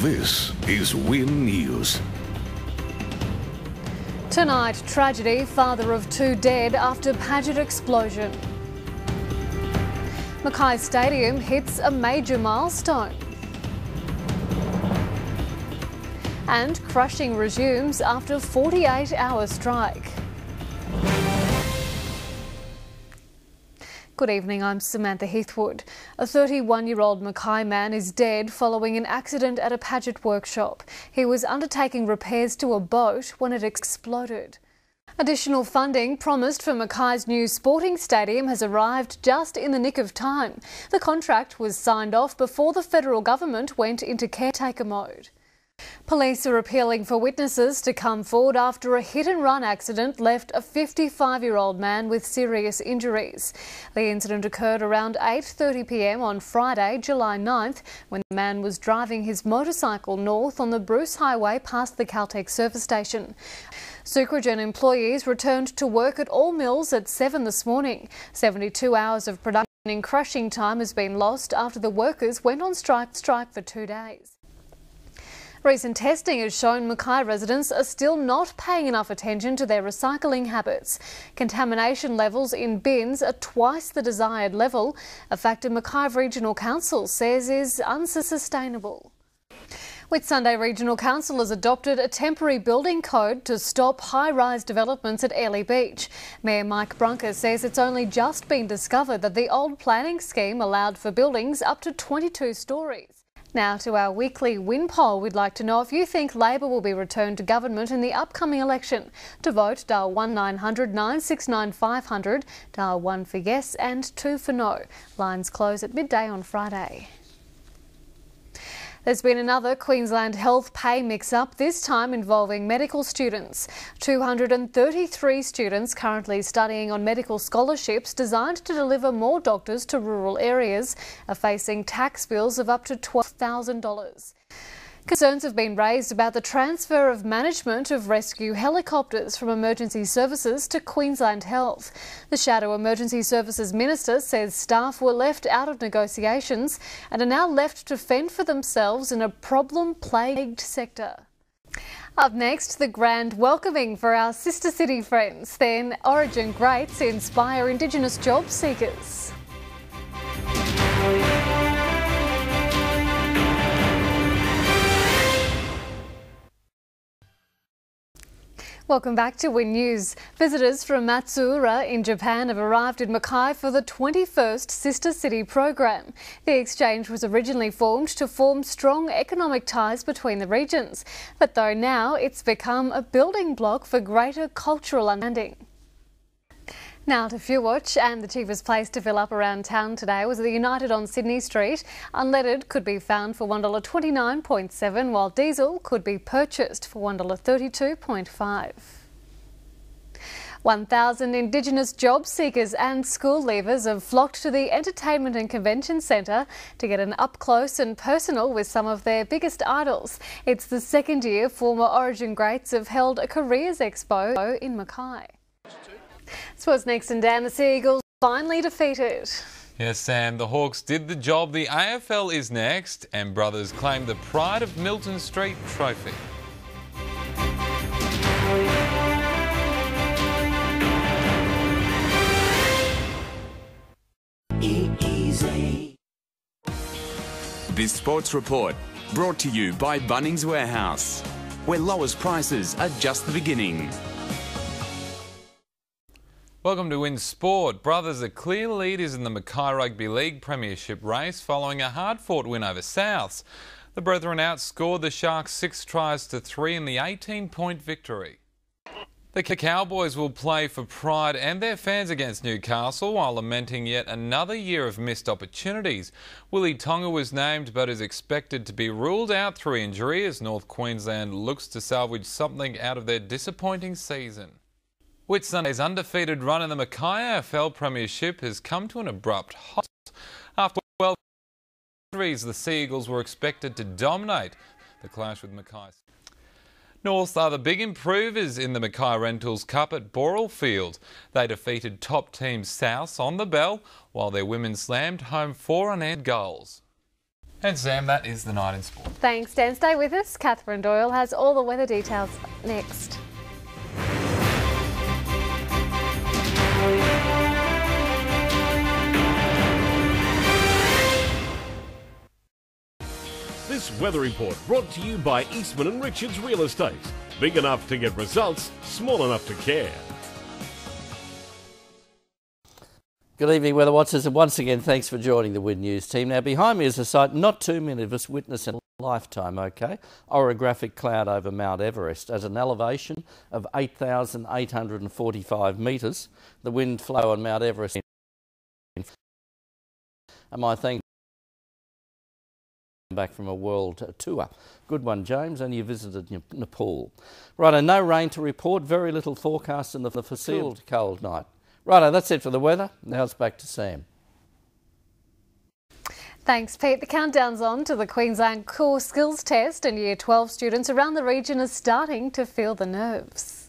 This is Win News. Tonight, tragedy, father of two dead after Paget explosion. Mackay Stadium hits a major milestone. And crushing resumes after 48-hour strike. Good evening, I'm Samantha Heathwood. A 31-year-old Mackay man is dead following an accident at a Paget workshop. He was undertaking repairs to a boat when it exploded. Additional funding promised for Mackay's new sporting stadium has arrived just in the nick of time. The contract was signed off before the federal government went into caretaker mode. Police are appealing for witnesses to come forward after a hit-and-run accident left a 55-year-old man with serious injuries. The incident occurred around 8:30 p.m. on Friday, July 9th, when the man was driving his motorcycle north on the Bruce Highway past the Caltex service station. Sucrogen employees returned to work at all mills at 7 this morning. 72 hours of production in crushing time has been lost after the workers went on strike for 2 days. Recent testing has shown Mackay residents are still not paying enough attention to their recycling habits. Contamination levels in bins are twice the desired level, a factor Mackay Regional Council says is unsustainable. Whitsunday Regional Council has adopted a temporary building code to stop high-rise developments at Airlie Beach. Mayor Mike Brunker says it's only just been discovered that the old planning scheme allowed for buildings up to 22 stories. Now to our weekly Win poll. We'd like to know if you think Labor will be returned to government in the upcoming election. To vote, dial 1900 969 500, dial 1 for yes and 2 for no. Lines close at midday on Friday. There's been another Queensland health pay mix-up, this time involving medical students. 233 students currently studying on medical scholarships designed to deliver more doctors to rural areas are facing tax bills of up to $12,000. Concerns have been raised about the transfer of management of rescue helicopters from emergency services to Queensland Health. The Shadow Emergency Services Minister says staff were left out of negotiations and are now left to fend for themselves in a problem-plagued sector. Up next, the grand welcoming for our sister city friends. Then, Origin greats inspire Indigenous job seekers. Welcome back to Win News. Visitors from Matsuura in Japan have arrived in Mackay for the 21st Sister City program. The exchange was originally formed to form strong economic ties between the regions, but though now it's become a building block for greater cultural understanding. Now to Fuel Watch, and the cheapest place to fill up around town today was the United on Sydney Street. Unleaded could be found for $1.29.7, while diesel could be purchased for $1.32.5. 1,000 Indigenous job seekers and school leavers have flocked to the Entertainment and Convention Centre to get an up-close and personal with some of their biggest idols. It's the second year former Origin greats have held a careers expo in Mackay. Sports next, and Dan, the Sea Eagles finally defeated. Yes, Sam, the Hawks did the job. The AFL is next, and Brothers claim the Pride of Milton Street trophy. Easy. This sports report brought to you by Bunnings Warehouse, where lowest prices are just the beginning. Welcome to Win Sport. Brothers are clear leaders in the Mackay Rugby League Premiership race following a hard-fought win over Souths. The Brethren outscored the Sharks 6-3 in the 18-point victory. The Cowboys will play for pride and their fans against Newcastle while lamenting yet another year of missed opportunities. Willie Tonga was named but is expected to be ruled out through injury as North Queensland looks to salvage something out of their disappointing season. Whitsunday's undefeated run in the Mackay AFL Premiership has come to an abrupt halt. After 12 victories, the Sea Eagles were expected to dominate the clash with Mackay. North are the big improvers in the Mackay Rentals Cup at Boral Field. They defeated top team South on the bell, while their women slammed home 4 unanswered goals. And Sam, that is the night in sport. Thanks, Dan. Stay with us. Catherine Doyle has all the weather details next. This weather report brought to you by Eastman and Richards Real Estate. Big enough to get results, small enough to care. Good evening, Weather Watchers, and once again, thanks for joining the Win News team. Now, behind me is a sight not too many of us witness in a lifetime, OK? Orographic cloud over Mount Everest at an elevation of 8,845 metres. The wind flow on Mount Everest. And my thanks back from a world tour. Good one, James, and you visited Nepal. Righto, no rain to report, very little forecast in the foreseeable cold night. Righto, that's it for the weather. Now it's back to Sam. Thanks, Pete. The countdown's on to the Queensland Core Skills Test, and Year 12 students around the region are starting to feel the nerves.